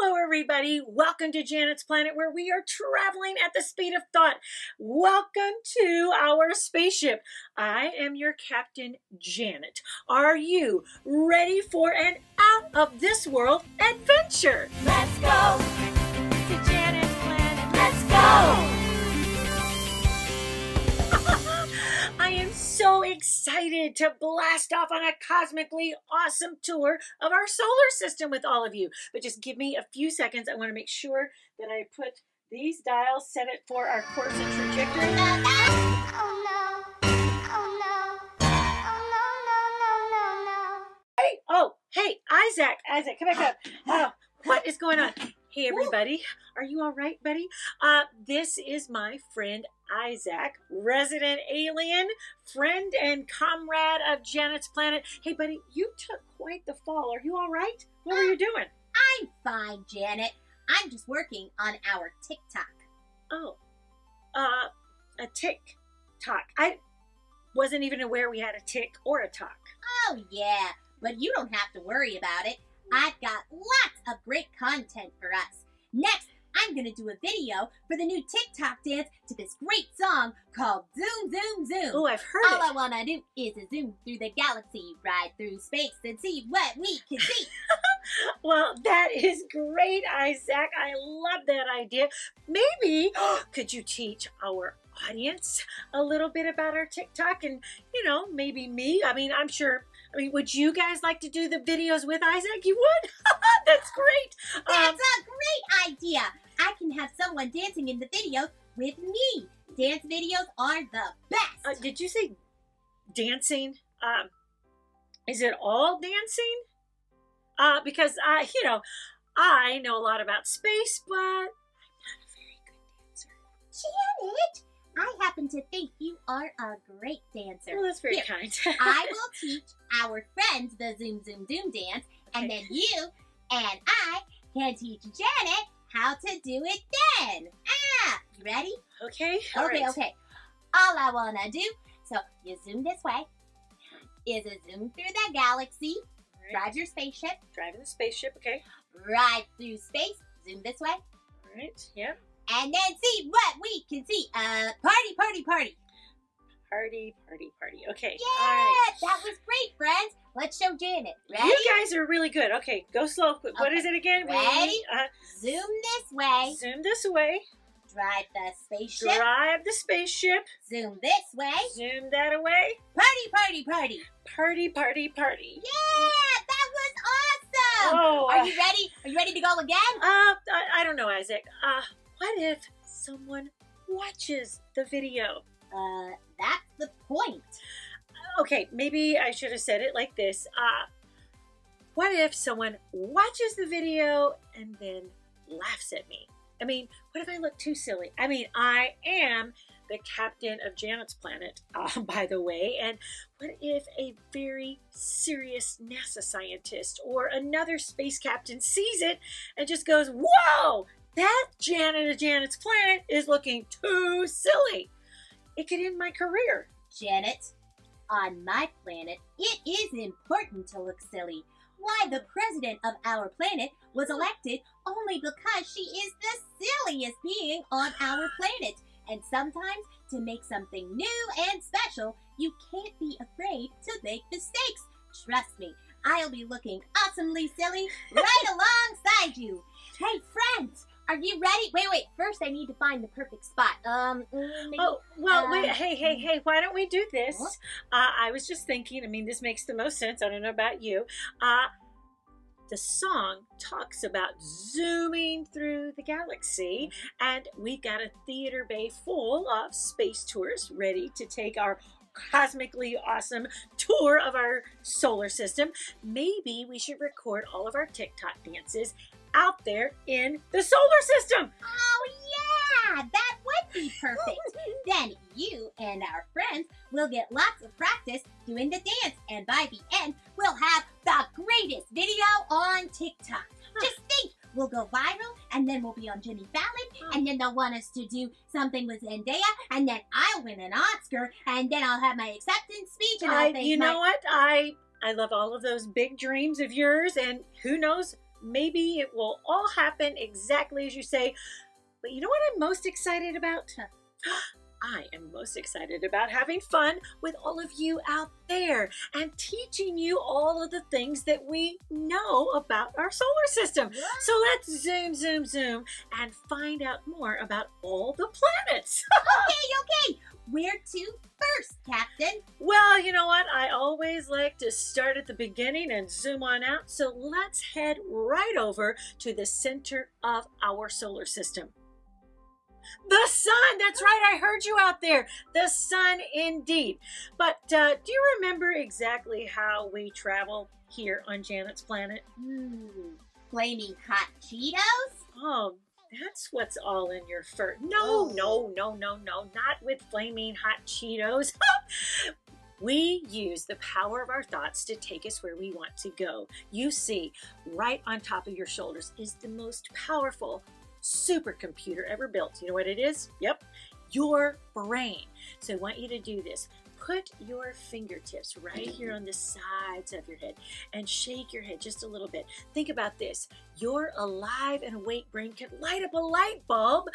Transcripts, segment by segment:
Hello, everybody. Welcome to Janet's Planet, where we are traveling at the speed of thought. Welcome to our spaceship. I am your captain, Janet. Are you ready for an out-of-this-world adventure? Let's go to Janet's Planet. Let's go! I am so excited to blast off on a cosmically awesome tour of our solar system with all of you. But just give me a few seconds. I want to make sure that I put these dials, set it for our course and trajectory. Oh no! Oh no! Oh no! Hey, Isaac, come back up. What is going on? Hey, everybody. Are you all right, buddy? This is my friend Isaac, resident alien, friend and comrade of Janet's Planet. Hey, buddy, you took quite the fall. Are you all right? What were you doing? I'm fine, Janet. I'm just working on our TikTok. Oh, a TikTok. I wasn't even aware we had a tick or a talk. Oh yeah, but you don't have to worry about it. I've got lots of great content for us. Next, I'm gonna do a video for the new TikTok dance to this great song called Zoom, Zoom, Zoom. Oh, I've heard All it. I wanna do is a zoom through the galaxy, ride through space, and see what we can see. Well, that is great, Isaac. I love that idea. Maybe could you teach our audience a little bit about our TikTok and, maybe me? I'm sure. Would you guys like to do the videos with Isaac? You would? That's great. That's a great idea. I can have someone dancing in the video with me. Dance videos are the best. Did you say dancing? Is it all dancing? Because I know a lot about space, but I'm not a very good dancer. Janet, I happen to think you are a great dancer. Well, that's very Here, kind. I will teach our friends the Zoom, Zoom, Doom dance, and then you and I can teach Janet how to do it then. You ready? Okay. Okay. All I want to do, so you zoom this way, is a zoom through the galaxy, drive your spaceship, Driving the spaceship, okay. ride through space, zoom this way, All right, yep. and then see what we can see. Party, party, party. Party. Okay. Yeah, All right. that was great, friends. Let's show Janet. Ready? You guys are really good. Okay, go slow. What Okay. is it again? Ready? Zoom this way, Zoom this way. drive the spaceship, Drive the spaceship. zoom this way, Zoom that away. party, party, party. Party. Yeah, that was awesome. Oh, Are you ready? Are you ready to go again? I don't know, Isaac. What if someone watches the video? That's the point. Okay, maybe I should have said it like this. What if someone watches the video and then laughs at me? What if I look too silly? I am the captain of Janet's Planet, by the way. And what if a very serious NASA scientist or another space captain sees it and just goes, "Whoa, that Janet of Janet's Planet is looking too silly." It could end my career. Janet, on my planet, it is important to look silly. Why, the president of our planet was elected only because she is the silliest being on our planet. And sometimes, to make something new and special, you can't be afraid to make mistakes. Trust me, I'll be looking awesomely silly right alongside you. Hey, friends, are you ready? Wait. First, I need to find the perfect spot. Maybe, Wait. Hey, why don't we do this? What? I was just thinking, this makes the most sense. I don't know about you. The song talks about zooming through the galaxy, and we've got a theater bay full of space tourists ready to take our cosmically awesome tour of our solar system. Maybe we should record all of our TikTok dances out there in the solar system. Oh, yeah, that would be perfect. Then you and our friends will get lots of practice doing the dance, and by the end, we'll have the greatest video on TikTok. Just think, we'll go viral, and then we'll be on Jimmy Fallon, and then they'll want us to do something with Zendaya, and then I'll win an Oscar, and then I'll have my acceptance speech, and I'll thank You know what? I love all of those big dreams of yours, and who knows, maybe it will all happen exactly as you say. But you know what I'm most excited about? I am most excited about having fun with all of you out there and teaching you all of the things that we know about our solar system. So let's zoom and find out more about all the planets. Okay. Where to first, Captain? Well, you know what? I always like to start at the beginning and zoom on out. So let's head right over to the center of our solar system. The sun! That's right, I heard you out there. The sun indeed. But do you remember exactly how we travel here on Janet's planet? Flaming hot Cheetos? Oh, that's what's all in your fur. No, not with flaming hot Cheetos. We use the power of our thoughts to take us where we want to go. You see, right on top of your shoulders is the most powerful supercomputer ever built. You know what it is? Yep, your brain. So I want you to do this. Put your fingertips right here on the sides of your head and shake your head just a little bit. Think about this. Your alive and awake brain could light up a light bulb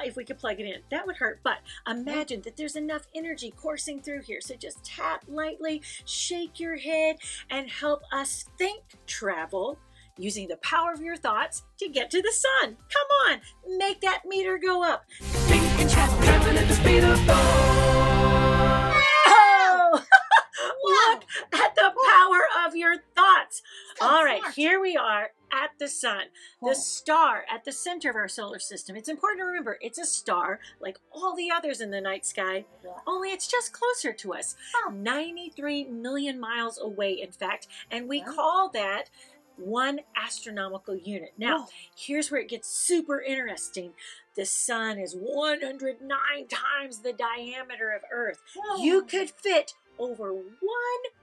if we could plug it in. That would hurt, but imagine that there's enough energy coursing through here. So just tap lightly, shake your head, and help us think travel using the power of your thoughts to get to the sun. Come on, make that meter go up. Think and travel at the speed of thought. Oh! Look at the power of your thoughts. All right, here we are at the sun, the star at the center of our solar system. It's important to remember it's a star like all the others in the night sky, only it's just closer to us. 93 million miles away, in fact, and we call that 1 astronomical unit. Now, here's where it gets super interesting. The sun is 109 times the diameter of Earth. You could fit over 1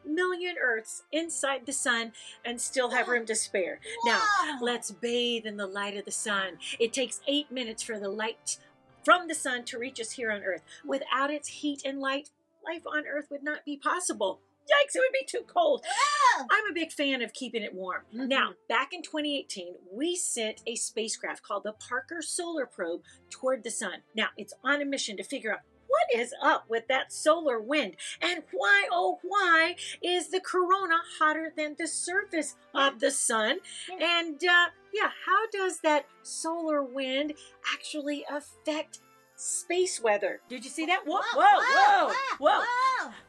million Earths inside the sun and still have room to spare. Now, let's bathe in the light of the sun. It takes 8 minutes for the light from the sun to reach us here on Earth. Without its heat and light, life on Earth would not be possible. Yikes, it would be too cold. I'm a big fan of keeping it warm. Now, back in 2018, we sent a spacecraft called the Parker Solar Probe toward the sun. Now, it's on a mission to figure out what is up with that solar wind and why, oh, why is the corona hotter than the surface of the sun? And, how does that solar wind actually affect space weather? Did you see that? Whoa.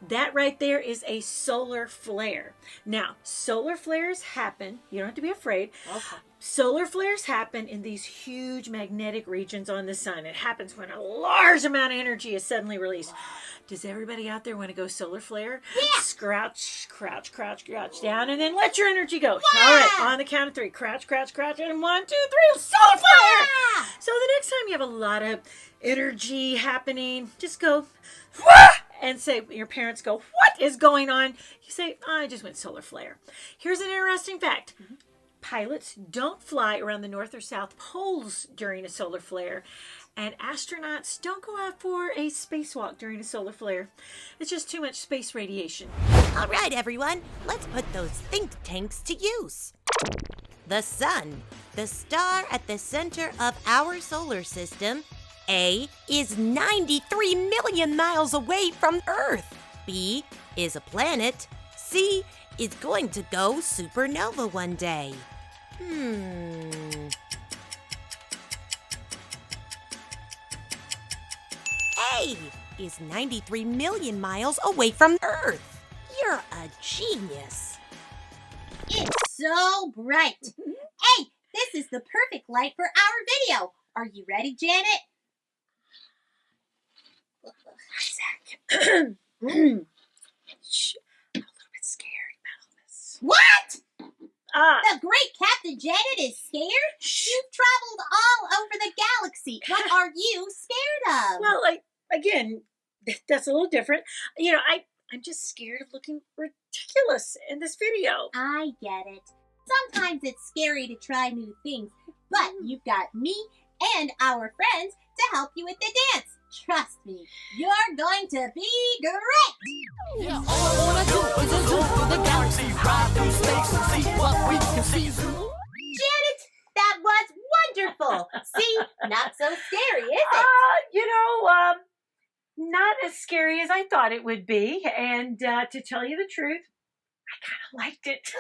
That right there is a solar flare. Now, solar flares happen. You don't have to be afraid. Solar flares happen in these huge magnetic regions on the sun. It happens when a large amount of energy is suddenly released. Does everybody out there want to go solar flare? Yeah. Crouch down, and then let your energy go. Yeah. All right, on the count of 3. Crouch, and 1, 2, 3, solar flare! Yeah. So the next time you have a lot of energy happening, just go, wah! And say, your parents go, what is going on? You say, I just went solar flare. Here's an interesting fact. Pilots don't fly around the north or south poles during a solar flare. And astronauts don't go out for a spacewalk during a solar flare. It's just too much space radiation. All right, everyone, let's put those think tanks to use. The sun, the star at the center of our solar system, A, is 93 million miles away from Earth. B, is a planet. C, is going to go supernova one day. A is 93 million miles away from Earth. You're a genius. It's so bright. Hey, this is the perfect light for our video. Are you ready, Janet? Isaac. Shh. I'm a little bit scared about all this. What? The great Captain Janet is scared? Shh. You've traveled all over the galaxy. What are you scared of? Well, again, that's a little different. You know, I'm just scared of looking ridiculous in this video. I get it. Sometimes it's scary to try new things, but you've got me and our friends to help you with the dance. Trust me, you're going to be great! Yeah, all I wanna do is a zoom through the galaxy, ride through space and see what we can see. Zoom. Wow. See, not so scary, is it? Not as scary as I thought it would be. And to tell you the truth, I kind of liked it.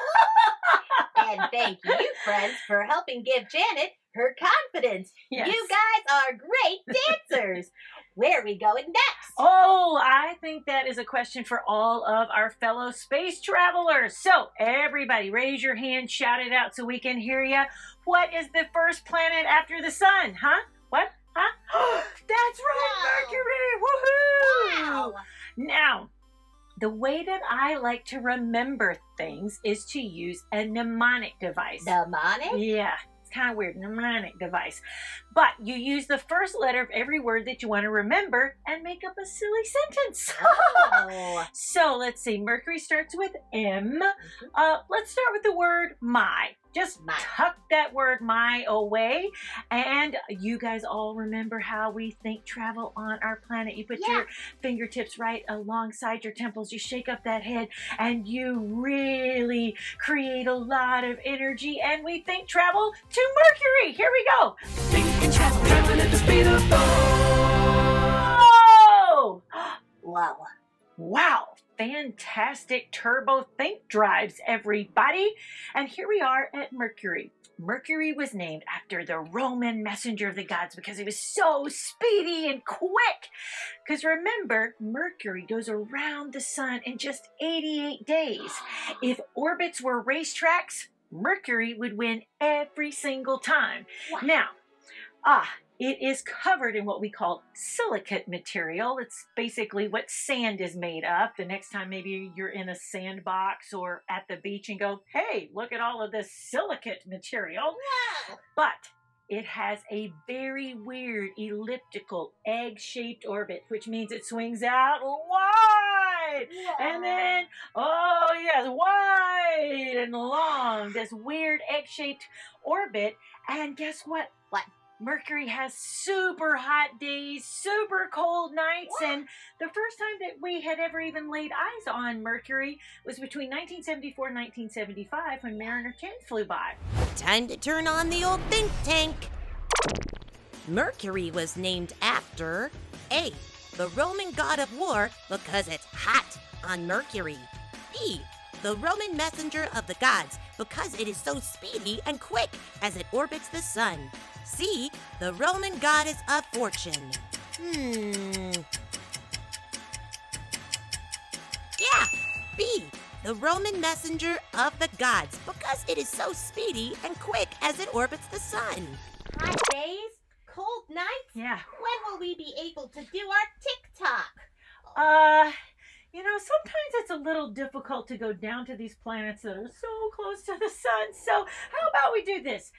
And thank you, friends, for helping give Janet her confidence. Yes. You guys are great dancers. Where are we going next? Oh, I think that is a question for all of our fellow space travelers. So, everybody, raise your hand, shout it out so we can hear you. What is the first planet after the sun? Huh? What? Huh? That's right, Mercury! Woohoo! Wow. Now, the way that I like to remember things is to use a mnemonic device. Mnemonic? Yeah, it's kind of weird, mnemonic device. But you use the first letter of every word that you want to remember and make up a silly sentence. Oh. So let's see, Mercury starts with M. Let's start with the word my. Just My. tuck that word my away. And you guys all remember how we think travel on our planet. You put your fingertips right alongside your temples. You shake up that head and you really create a lot of energy. And we think travel to Mercury. Here we go. Thinking traveling at the speed of thought. Oh! Wow. Wow, fantastic turbo think drives, everybody. And here we are at Mercury. Mercury was named after the Roman messenger of the gods because he was so speedy and quick. Because remember, Mercury goes around the sun in just 88 days. If orbits were racetracks, Mercury would win every single time. Wow. Now, it is covered in what we call silicate material. It's basically what sand is made of. The next time maybe you're in a sandbox or at the beach and go, hey, look at all of this silicate material. Wow. But it has a very weird elliptical egg-shaped orbit, which means it swings out wide. And then, wide and long, this weird egg-shaped orbit. And guess what? What? Mercury has super hot days, super cold nights, and the first time that we had ever even laid eyes on Mercury was between 1974 and 1975 when Mariner 10 flew by. Time to turn on the old think tank. Mercury was named after A, the Roman god of war because it's hot on Mercury. B, the Roman messenger of the gods because it is so speedy and quick as it orbits the sun. C, the Roman goddess of fortune. Yeah, B, the Roman messenger of the gods because it is so speedy and quick as it orbits the sun. Hot days, cold nights. Yeah. When will we be able to do our TikTok? Sometimes it's a little difficult to go down to these planets that are so close to the sun. So how about we do this?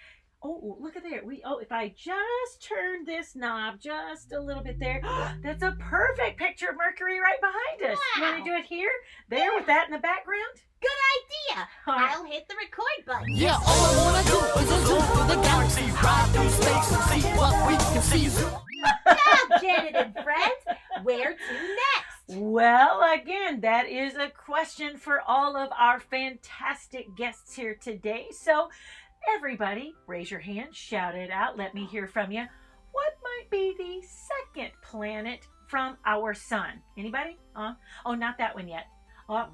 Oh, look at there. If I just turn this knob just a little bit there, that's a perfect picture of Mercury right behind us. You want to do it here? There, with that in the background? Good idea. All right. I'll hit the record button. Yeah, all I wanna do is a zoo through the galaxy, ride through space and see what we can see. Now, Janet and friends, where to next? Well, again, that is a question for all of our fantastic guests here today. So, everybody, raise your hand, shout it out, let me hear from you. What might be the second planet from our sun? Anybody? Oh, not that one yet. What?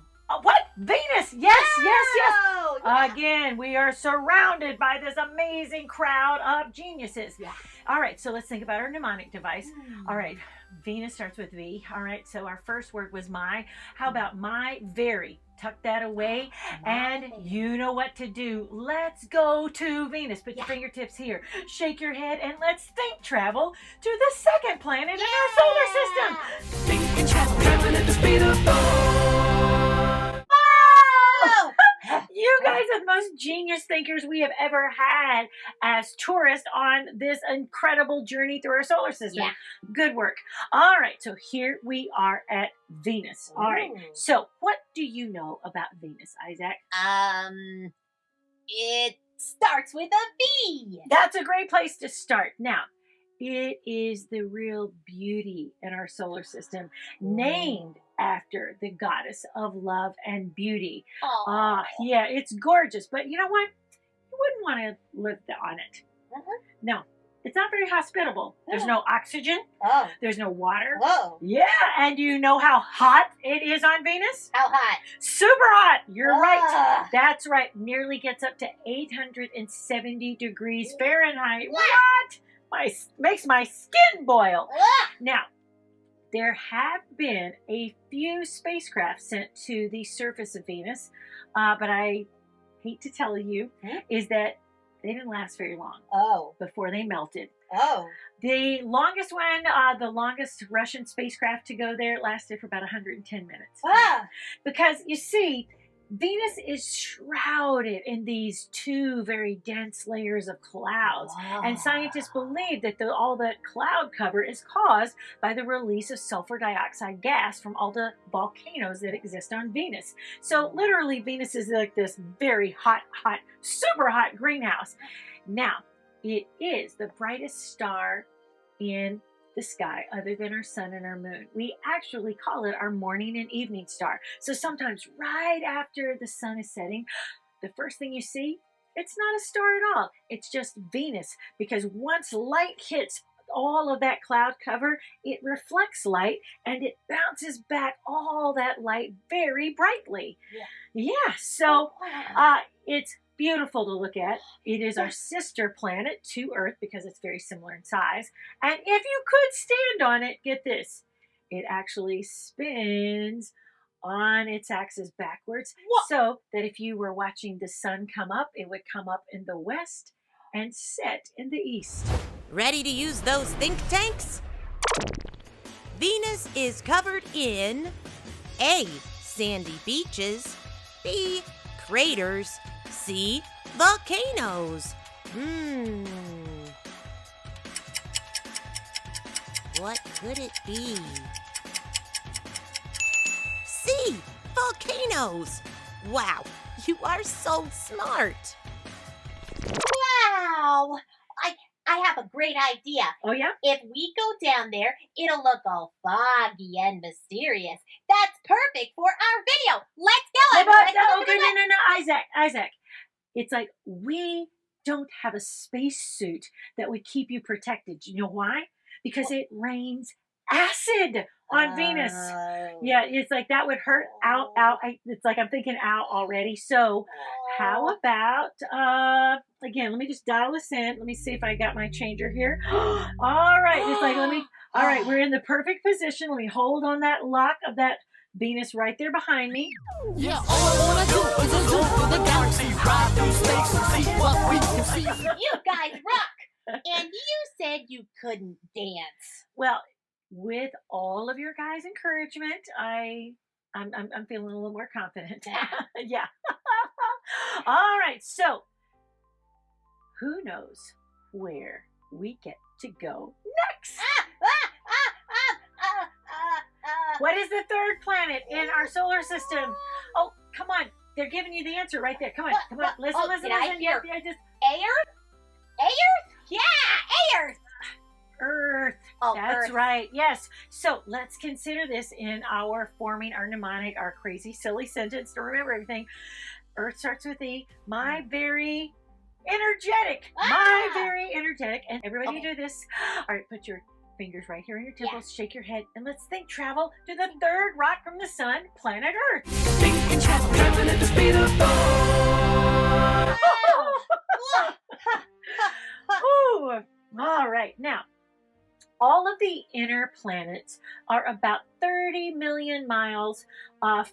Venus! Yes. Oh, yeah. Again, we are surrounded by this amazing crowd of geniuses. Yeah. All right, so let's think about our mnemonic device. All right, Venus starts with V. All right, so our first word was my. How about my very? Tuck that away, and you know what to do. Let's go to Venus. Put your fingertips here. Shake your head, and let's think travel to the second planet in our solar system. Thinking traveling at the speed of thought. Oh! You guys are the most genius thinkers we have ever had as tourists on this incredible journey through our solar system. Yeah. Good work. All right, so here we are at Venus. All right, Ooh. so what do you know about Venus, Isaac? It starts with a V. That's a great place to start. Now, it is the real beauty in our solar system, named after the goddess of love and beauty. Yeah, it's gorgeous, but you know what? You wouldn't want to live on it. No, it's not very hospitable. There's no oxygen. Oh. There's no water. Whoa. Yeah, and do you know how hot it is on Venus? How hot? Super hot. You're right. Ugh. That's right. Nearly gets up to 870 degrees Fahrenheit. What? Makes my skin boil. Ugh. Now, there have been a few spacecraft sent to the surface of Venus, but I hate to tell you, is that they didn't last very long Oh. before they melted. Oh. The longest one, the longest Russian spacecraft to go there, lasted for about 110 minutes. Ah. Because you see, Venus is shrouded in these two very dense layers of clouds. And scientists believe that all that cloud cover is caused by the release of sulfur dioxide gas from all the volcanoes that exist on Venus. So literally, Venus is like this very hot, super hot greenhouse. Now, it is the brightest star in the sky other than our sun and our moon. We actually call it our morning and evening star. So sometimes right after the sun is setting, the first thing you see, it's not a star at all. It's just Venus, because once light hits all of that cloud cover, it reflects light and it bounces back all that light very brightly. Yeah, so it's beautiful to look at. It is our sister planet to Earth because it's very similar in size. And if you could stand on it, get this, it actually spins on its axis backwards. So that if you were watching the sun come up, it would come up in the west and set in the east. Ready to use those think tanks? Venus is covered in A. Sandy beaches, B. Craters, C. Volcanoes. What could it be? C. Volcanoes. Wow, you are so smart. Wow. I have a great idea. Oh, yeah? If we go down there, it'll look all foggy and mysterious. That's perfect for our video. Let's go. No, Isaac. It's like we don't have a spacesuit that would keep you protected. You know why? Because it rains acid on Venus. Yeah, it's like that would hurt. It's like I'm thinking out already. So how about, again, let me just dial this in. Let me see if I got my changer here. All right. It's like, all right, we're in the perfect position. Let me hold on that lock of that Venus right there behind me. Yeah, all I wanna do is zoom through the galaxy, ride through space and see what we can see. You guys rock. And you said you couldn't dance. Well, with all of your guys' encouragement, I'm feeling a little more confident. Yeah. All right. So, who knows where we get to go next? What is the third planet in our solar system? Oh, come on. They're giving you the answer right there. Come on. Listen. Did I hear? Yeah, just Earth? Yeah, Earth. Earth. Oh, That's Earth. right. Yes. So let's consider this in our forming our mnemonic, our crazy, silly sentence to remember everything. Earth starts with E. My very energetic. And everybody do this. All right, put your fingers right here on your temples. Shake your head. And let's think travel to the third rock from the sun, planet Earth. Think and travel, traveling at the speed of thought. Ooh. All right. Now, all of the inner planets are about 30 million miles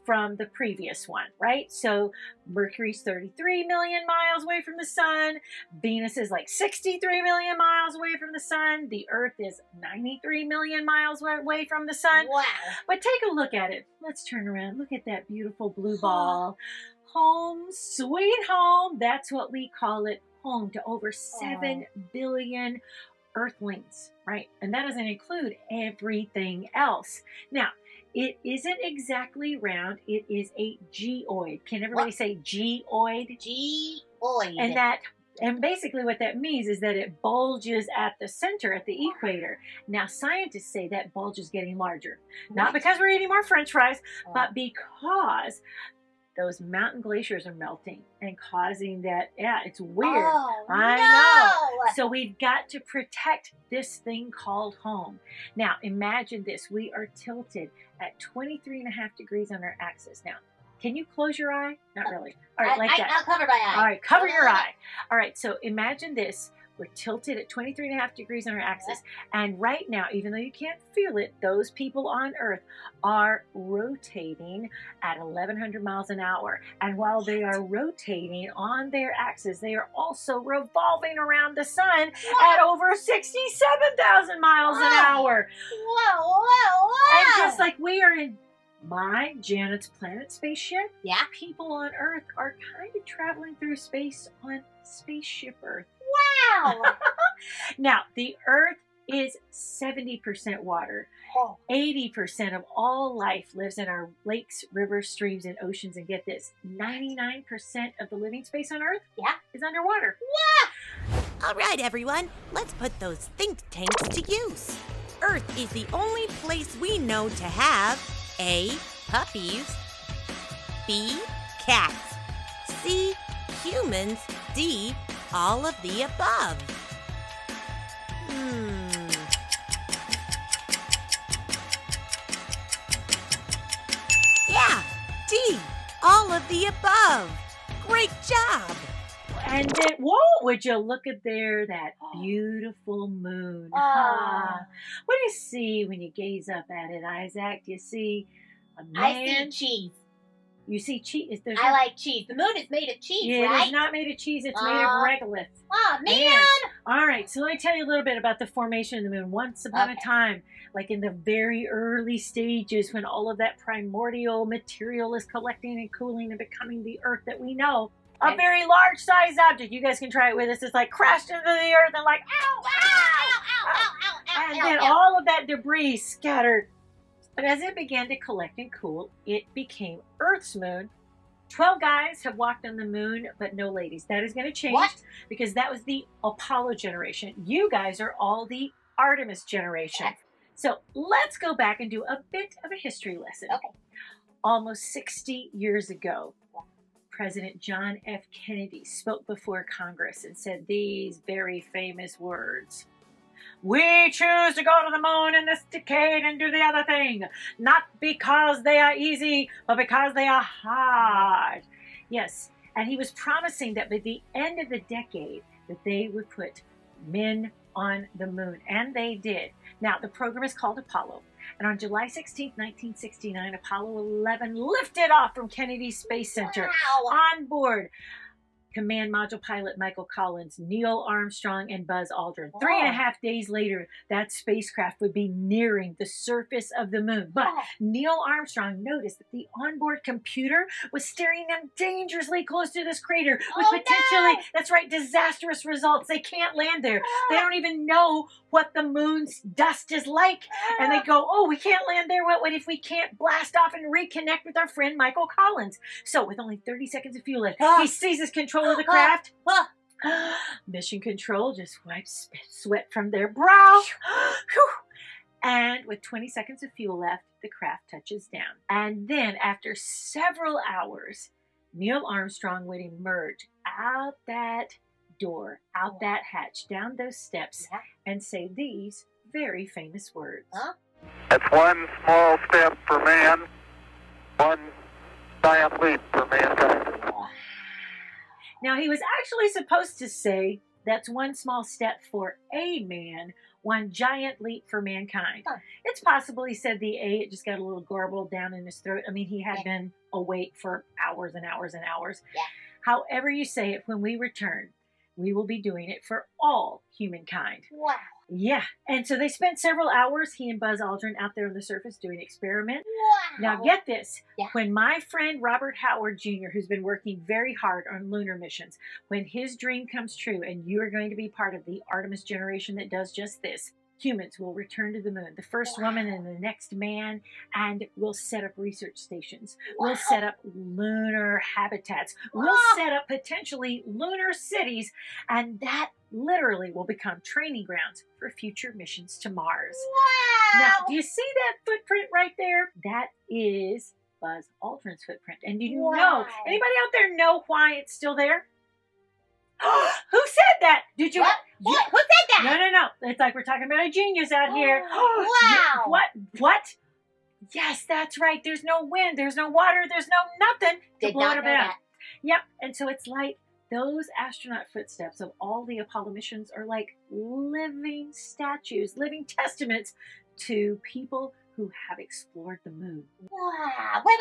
from the previous one, right? So Mercury's 33 million miles away from the sun. Venus is like 63 million miles away from the sun. The Earth is 93 million miles away from the sun. Wow. But take a look at it. Let's turn around. Look at that beautiful blue ball. Home, sweet home. That's what we call it. Home to over 7 billion Earthlings, right? And that doesn't include everything else. Now, it isn't exactly round. It is a geoid. Can everybody say geoid? Geoid. And basically what that means is that it bulges at the center, at the equator. Now, scientists say that bulge is getting larger. Not because we're eating more French fries, but because those mountain glaciers are melting and causing that. Yeah, it's weird. Oh, I no. know. So we've got to protect this thing called home. Now, imagine this. We are tilted at 23.5 degrees on our axis. Now, can you close your eye? Not really. All right, like that. I'll cover my eye. All right, cover your eye. All right, so imagine this. We're tilted at 23.5 degrees on our axis. And right now, even though you can't feel it, those people on Earth are rotating at 1,100 miles an hour. And while they are rotating on their axis, they are also revolving around the sun at over 67,000 miles an hour. Whoa. And just like we are in my Janet's Planet spaceship, Yeah. people on Earth are kind of traveling through space on Spaceship Earth. Wow. Now, the Earth is 70% water. Oh. 80% of all life lives in our lakes, rivers, streams, and oceans. And get this, 99% of the living space on Earth is underwater. All right, everyone, let's put those think tanks to use. Earth is the only place we know to have A, puppies, B, cats, C, humans, D, all of the above. Yeah, D, all of the above. Great job. And then, whoa, would you look at there, that beautiful moon. Ah. What do you see when you gaze up at it, Isaac? Do you see a man? I see cheese. You see cheese? I like cheese. The moon is made of cheese, Yeah, right? it's not made of cheese. It's made of regolith. Oh, man. And- all right, so let me tell you a little bit about the formation of the moon. Once upon a time, like in the very early stages when all of that primordial material is collecting and cooling and becoming the Earth that we know, a very large size object, you guys can try it with us, it's like crashed into the Earth and like, ow, ow, and then all of that debris scattered. But as it began to collect and cool, it became Earth's moon. 12 guys have walked on the moon, but no ladies. That is going to change because that was the Apollo generation. You guys are all the Artemis generation. So let's go back and do a bit of a history lesson. Okay. Almost 60 years ago, President John F. Kennedy spoke before Congress and said these very famous words. We choose to go to the moon in this decade and do the other thing, not because they are easy, but because they are hard. Yes, and he was promising that by the end of the decade that they would put men on the moon, and they did. Now, the program is called Apollo, and on July 16, 1969, Apollo 11 lifted off from Kennedy Space Center. Wow. On board, Command Module Pilot Michael Collins, Neil Armstrong, and Buzz Aldrin. 3.5 days later, that spacecraft would be nearing the surface of the moon. But Neil Armstrong noticed that the onboard computer was steering them dangerously close to this crater with potentially, that's right, disastrous results. They can't land there. They don't even know what the moon's dust is like. And they go, oh, we can't land there. What if we can't blast off and reconnect with our friend Michael Collins? So with only 30 seconds of fuel left, he seizes control of the craft. Mission Control just wipes sweat from their brow. And with 20 seconds of fuel left, the craft touches down. And then after several hours, Neil Armstrong would emerge out that door, out that hatch, down those steps, and say these very famous words. It's one small step for man, one giant leap for mankind. Now, he was actually supposed to say, that's one small step for a man, one giant leap for mankind. It's possible he said the A, it just got a little garbled down in his throat. I mean, he had been awake for hours and hours and hours. However you say it, when we return, we will be doing it for all humankind. Wow. Yeah. And so they spent several hours, he and Buzz Aldrin, out there on the surface doing experiment. Wow. Now get this. Yeah. When my friend Robert Howard Jr., who's been working very hard on lunar missions, when his dream comes true and you are going to be part of the Artemis generation that does just this, humans will return to the moon, the first woman and the next man, and we'll set up research stations. We'll set up lunar habitats. We'll set up potentially lunar cities, and that literally will become training grounds for future missions to Mars. Wow. Now, do you see that footprint right there? That is Buzz Aldrin's footprint. And do you Wow. know, anybody out there know why it's still there? Who said that? Did you? What? What? Who said that? No. It's like we're talking about a genius out here. Wow. What? Yes, that's right. There's no wind. There's no water. There's no nothing to Did blow not it know up. that. Yep. And so it's like those astronaut footsteps of all the Apollo missions are like living statues, living testaments to people who have explored the moon. Wow. Wait.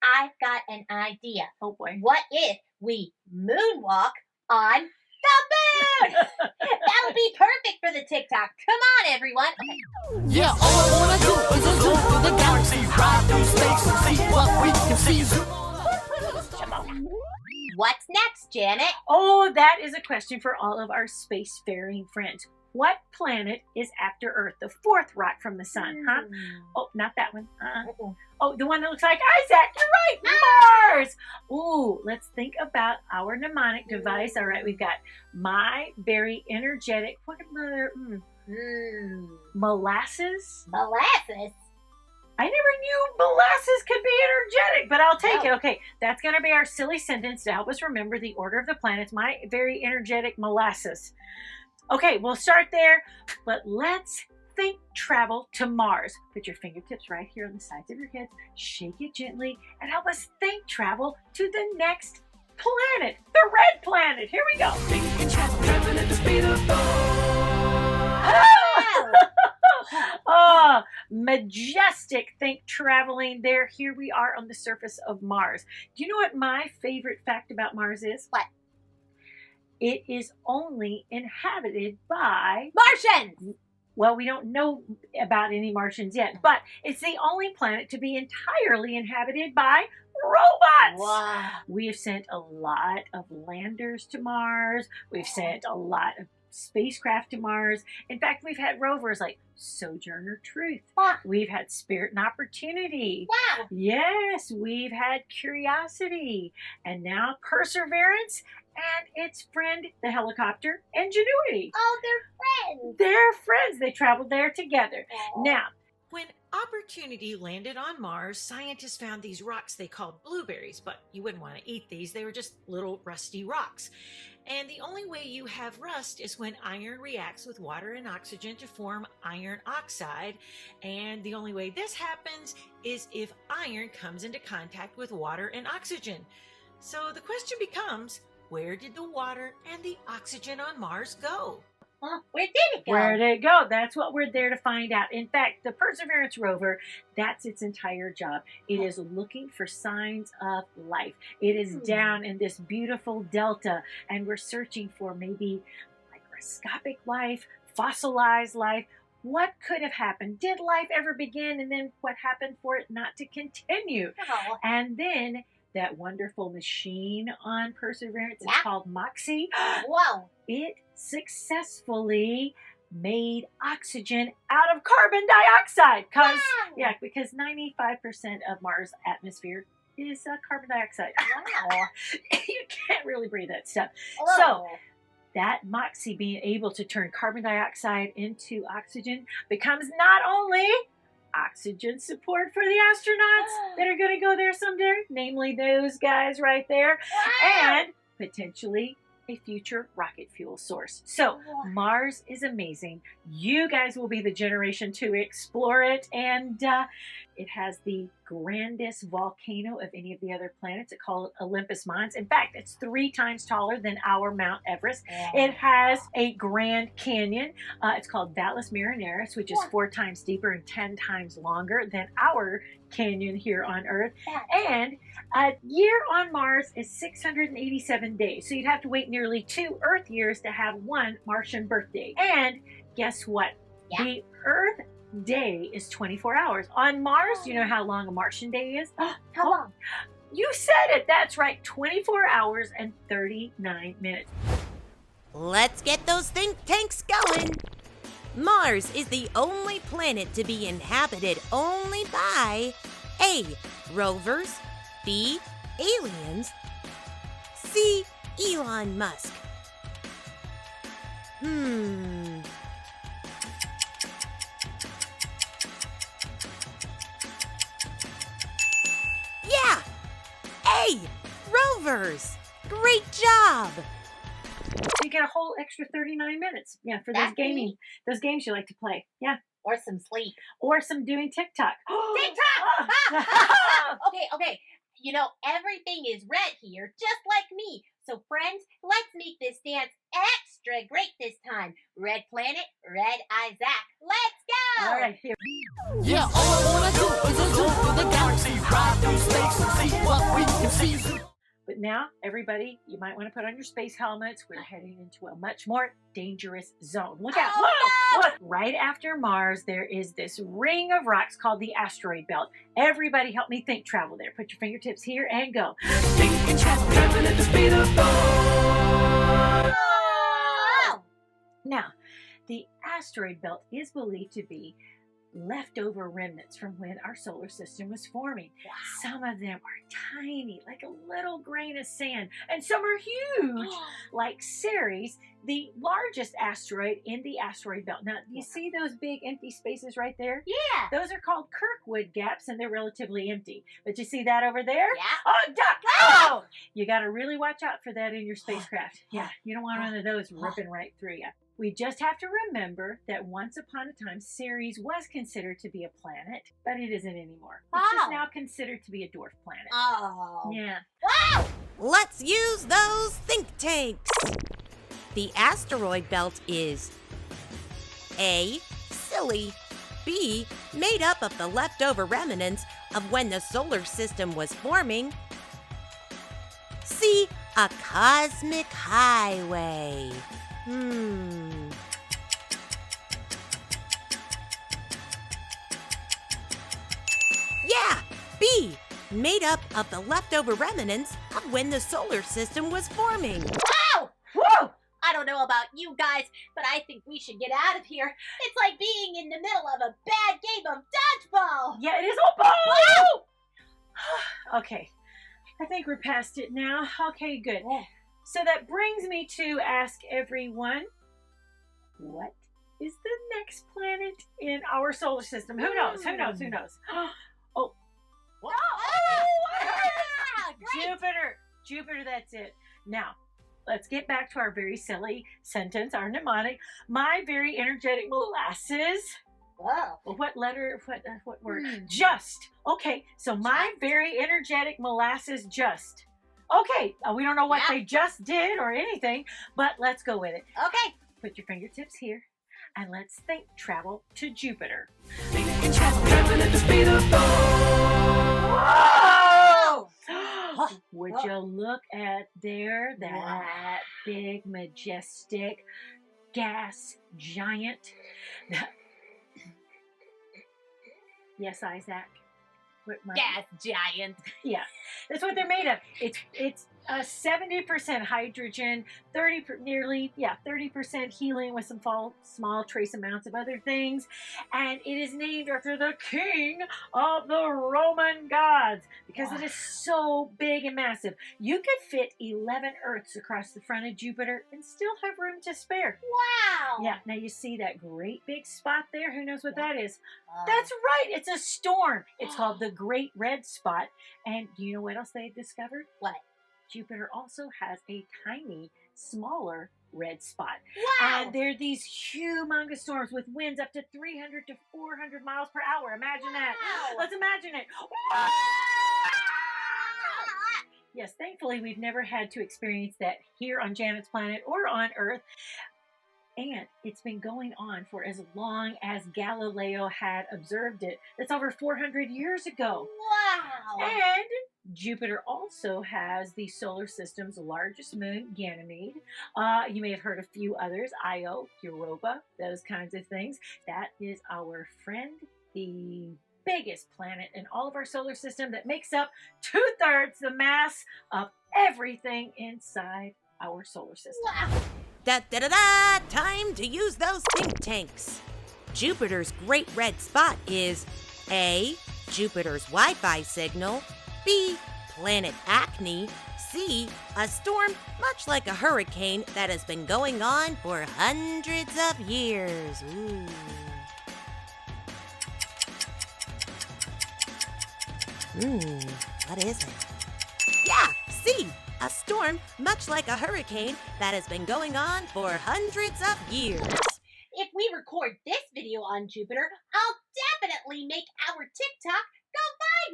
I've got an idea. Oh boy. What if we moonwalk on the moon? That'll be perfect for the TikTok. Come on, everyone. Yeah, all I wanna do is a zoom through the galaxy, ride through space and see what we can see. Zoom on. What's next, Janet? Oh, that is a question for all of our spacefaring friends. What planet is after Earth, the fourth rock from the sun, huh? Oh, not that one. Oh, the one that looks like Isaac. You're right, Mars. Ooh, let's think about our mnemonic device. All right, we've got my very energetic. What another? Molasses. Molasses? I never knew molasses could be energetic, but I'll take it. Okay, that's going to be our silly sentence to help us remember the order of the planets. My very energetic molasses. Okay, we'll start there, but let's think travel to Mars. Put your fingertips right here on the sides of your heads, shake it gently, and help us think travel to the next planet, the red planet. Here we go. Traveling at the speed of Oh, majestic think traveling there. Here we are on the surface of Mars. Do you know what my favorite fact about Mars is? What? It is only inhabited by Martians! Well, we don't know about any Martians yet, but it's the only planet to be entirely inhabited by robots. Wow. We have sent a lot of landers to Mars. We've sent a lot of spacecraft to Mars. In fact, we've had rovers like Sojourner Truth. Wow. We've had Spirit and Opportunity. Wow. Yes, we've had Curiosity. And now Perseverance and its friend, the helicopter, Ingenuity. Oh, they're friends. They're friends. They traveled there together. Aw. Now, When Opportunity landed on Mars, scientists found these rocks they called blueberries, but you wouldn't want to eat these. They were just little rusty rocks. And the only way you have rust is when iron reacts with water and oxygen to form iron oxide. And the only way this happens is if iron comes into contact with water and oxygen. So the question becomes, where did the water and the oxygen on Mars go? Huh? Where did it go? where did it go? That's what we're there to find out. In fact, the Perseverance rover, that's its entire job. It is looking for signs of life. It is down in this beautiful delta, and we're searching for maybe microscopic life, fossilized life. What could have happened? Did life ever begin? And then what happened for it not to continue? Oh. And then that wonderful machine on Perseverance, it's Yeah. called MOXIE. Whoa. It successfully made oxygen out of carbon dioxide. Wow. Because 95% of Mars' atmosphere is carbon dioxide. Wow. You can't really breathe that stuff. Whoa. So that MOXIE being able to turn carbon dioxide into oxygen becomes not only oxygen support for the astronauts that are going to go there someday, namely those guys right there, Wow. and potentially a future rocket fuel source. So Wow. Mars is amazing. You guys will be the generation to explore it, and it has the grandest volcano of any of the other planets. It's called Olympus Mons. In fact, it's 3 times taller than our Mount Everest. It has a Grand Canyon. It's called Valles Marineris, which is 4 times deeper and 10 times longer than our canyon here on Earth. And a year on Mars is 687 days. So you'd have to wait nearly 2 Earth years to have 1 Martian birthday. And guess what? Yeah. The Earth day is 24 hours. On Mars, do you know how long a Martian day is? How long? You said it. That's right. 24 hours and 39 minutes. Let's get those think tanks going. Mars is the only planet to be inhabited only by A. Rovers, B. Aliens, C. Elon Musk. hours. Great job! You get a whole extra 39 minutes. Yeah, for those That's neat. those games you like to play. Yeah. Or some sleep. Or some doing TikTok. TikTok! Okay. You know, everything is red here, just like me. So, friends, let's make this dance extra great this time. Red Planet, Red Isaac. Let's go! All right, here. Yeah, all I wanna do is zoom through the galaxy, ride through space and see what we can see. But now, everybody, you might want to put on your space helmets. We're heading into a much more dangerous zone. Look out. Oh, Whoa! Look, right after Mars, there is this ring of rocks called the asteroid belt. Everybody help me think travel there. Put your fingertips here and go. Think and travel, traveling at the speed of thought. Oh! Now, the asteroid belt is believed to be leftover remnants from when our solar system was forming. Wow. Some of them are tiny, like a little grain of sand, and some are huge, like Ceres, the largest asteroid in the asteroid belt. Now, you see those big empty spaces right there? Yeah. Those are called Kirkwood gaps, and they're relatively empty. But you see that over there? Yeah. Oh, duck! Oh! You got to really watch out for that in your spacecraft. Yeah, you don't want one of those ripping right through you. We just have to remember that once upon a time, Ceres was considered to be a planet, but it isn't anymore. It's just Oh. now considered to be a dwarf planet. Oh. Yeah. Wow! Let's use those think tanks. The asteroid belt is A, silly, B, made up of the leftover remnants of when the solar system was forming, C, a cosmic highway. Yeah, B, made up of the leftover remnants of when the solar system was forming. Wow! Whoa! I don't know about you guys, but I think we should get out of here. It's like being in the middle of a bad game of dodgeball. Yeah, it is. Oh, boom! Okay, I think we're past it now. Okay, good. Yeah. So that brings me to ask everyone, what is the next planet in our solar system? Who knows? Who knows? Who knows? Oh, Oh! Great! Jupiter, that's it. Now, let's get back to our very silly sentence, our mnemonic. My very energetic molasses. Whoa. What letter, what word? Just. Okay, so my very energetic molasses just. Okay, we don't know what Yeah. they just did or anything, but let's go with it. Okay. Put your fingertips here, and let's think travel to Jupiter. Think and travel, traveling at the speed of thought. Whoa! Would you look at there, that big, majestic gas giant? Yes, Isaac. Gas giant. Yeah, that's what they're made of. It's 70% hydrogen, 30% helium with some small trace amounts of other things, and it is named after the king of the Roman gods because it is so big and massive. You could fit 11 Earths across the front of Jupiter and still have room to spare. Wow. Yeah, now you see that great big spot there? Who knows what that is? Uh, That's right, it's a storm. It's called the Great Red Spot. And do you know what else they discovered? What? Jupiter also has a tiny, smaller red spot. Wow. And they're these humongous storms with winds up to 300 to 400 miles per hour. Imagine that. Wow. Let's imagine it. Yes, thankfully we've never had to experience that here on Janet's planet or on Earth. And it's been going on for as long as Galileo had observed it. That's over 400 years ago. Wow. And Jupiter also has the solar system's largest moon, Ganymede. You may have heard a few others, Io, Europa, those kinds of things. That is our friend, the biggest planet in all of our solar system that makes up 2/3 the mass of everything inside our solar system. Wow. Da-da-da-da! Time to use those think tanks. Jupiter's Great Red Spot is A, Jupiter's Wi-Fi signal, B, planet Acne, C, a storm much like a hurricane that has been going on for hundreds of years. Ooh. What is it? Yeah, C, a storm much like a hurricane that has been going on for hundreds of years. If we record this video on Jupiter, I'll definitely make our TikTok go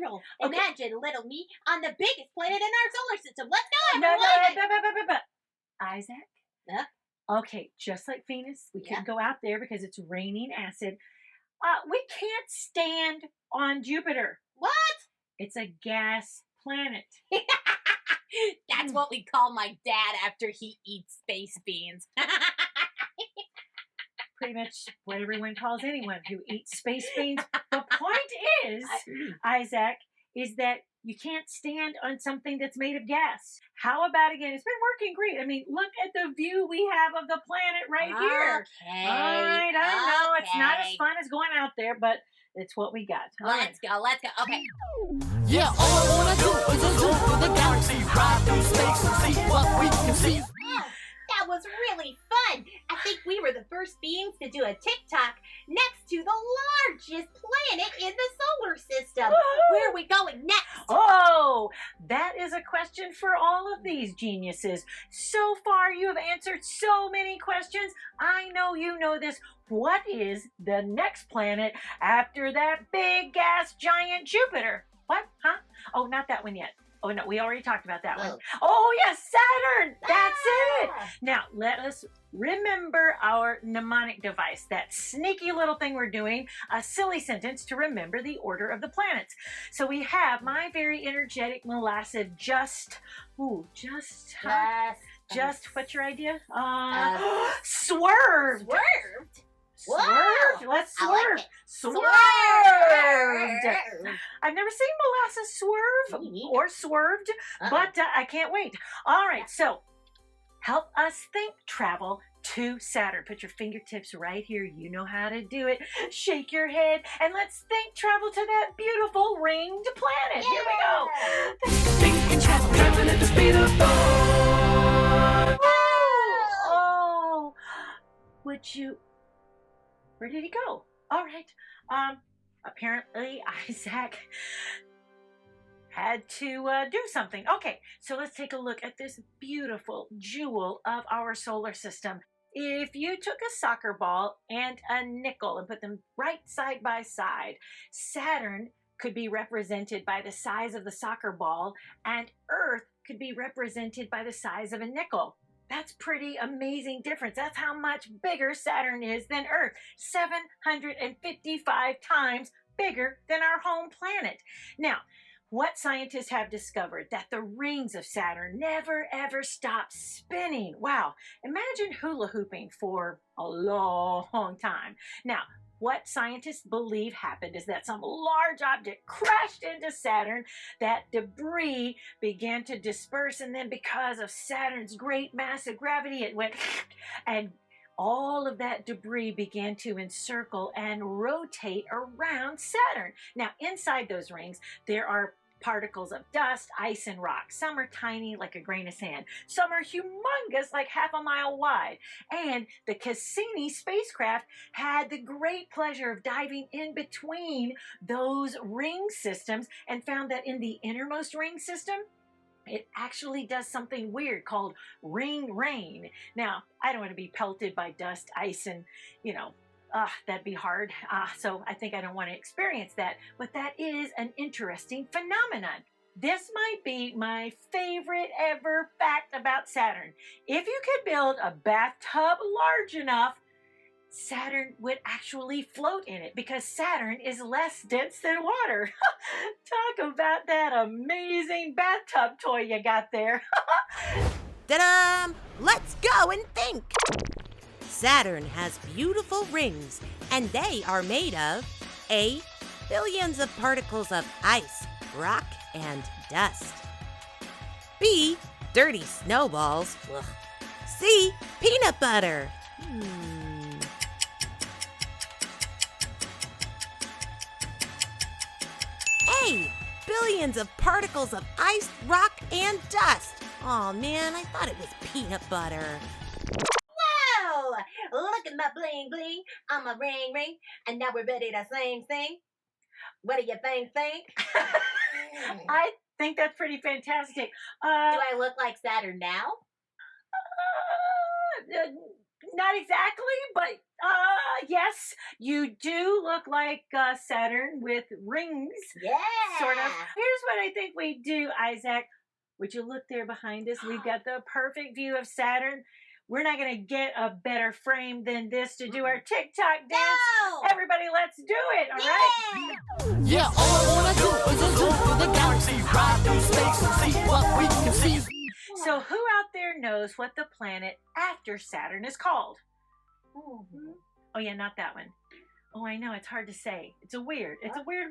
viral. Okay. Imagine little me on the biggest planet in our solar system. Let's go, No, everyone! but. Isaac? Huh? Okay, just like Venus, we Yeah. couldn't go out there because it's raining acid. We can't stand on Jupiter. What? It's a gas planet. That's what we call my dad after he eats space beans. Pretty much what everyone calls anyone who eats space beans. The point is, Isaac, is that you can't stand on something that's made of gas. How about again? It's been working great. I mean, look at the view we have of the planet right here. Okay. All right, I know it's not as fun as going out there, but it's what we got. All right. Let's go. Okay. Yeah, all I wanna do is zoom through the galaxy, ride through space and see what we can see. Oh, that was really fun. I think we were the first beings to do a TikTok next to the largest planet in the solar system. Where are we going next? Oh, that is a question for all of these geniuses. So far, you have answered so many questions. I know you know this. What is the next planet after that big gas giant Jupiter? What? Huh? Oh, not that one yet. Oh, no, we already talked about that one. Oh, yes, Saturn. That's it. Now, let us remember our mnemonic device, that sneaky little thing we're doing, a silly sentence to remember the order of the planets. So we have my very energetic Molasses just, what's your idea? Swerved. Swerved. Swerved. Let's I like swerve. it. Swerved. I've never seen Molasses swerve Me neither. or swerved, but I can't wait. All right, so help us think travel to Saturn. Put your fingertips right here. You know how to do it. Shake your head and let's think travel to that beautiful ringed planet. Here we go. Think and travel at the speed of thought. Oh, would you? Where did he go? All right. Apparently Isaac had to do something. Okay, so let's take a look at this beautiful jewel of our solar system. If you took a soccer ball and a nickel and put them right side by side, Saturn could be represented by the size of the soccer ball, and Earth could be represented by the size of a nickel. That's pretty amazing difference. That's how much bigger Saturn is than Earth. 755 times bigger than our home planet. Now, what scientists have discovered that the rings of Saturn never ever stop spinning. Wow, imagine hula hooping for a long time. Now, what scientists believe happened is that some large object crashed into Saturn, that debris began to disperse, and then because of Saturn's great mass of gravity, it went and all of that debris began to encircle and rotate around Saturn. Now, inside those rings, there are particles of dust, ice, and rock. Some are tiny, like a grain of sand. Some are humongous, like half a mile wide. And the Cassini spacecraft had the great pleasure of diving in between those ring systems and found that in the innermost ring system, it actually does something weird called ring rain. Now, I don't want to be pelted by dust, ice, and, that'd be hard. So I think I don't want to experience that. But that is an interesting phenomenon. This might be my favorite ever fact about Saturn. If you could build a bathtub large enough, Saturn would actually float in it because Saturn is less dense than water. Talk about that amazing bathtub toy you got there. Ta-da! Let's go and think! Saturn has beautiful rings, and they are made of A. Billions of particles of ice, rock, and dust. B. Dirty snowballs. Ugh. C. Peanut butter. A. Billions of particles of ice, rock, and dust. Aw, man, I thought it was peanut butter. Wow! Look at my bling bling. I'm a ring ring. And now we're ready to sing. What do you think? I think that's pretty fantastic. Do I look like Saturn now? Not exactly, but yes, you do look like Saturn with rings, Yeah. sort of. Here's what I think we do, Isaac. Would you look there behind us? We've got the perfect view of Saturn. We're not going to get a better frame than this to do our TikTok dance. No. Everybody, let's do it, all right? Yeah, all I wanna do is zoom through the galaxy, ride through space and see what we can see. So who out there knows what the planet after Saturn is called? Oh yeah, not that one. Oh, I know, it's hard to say. It's a weird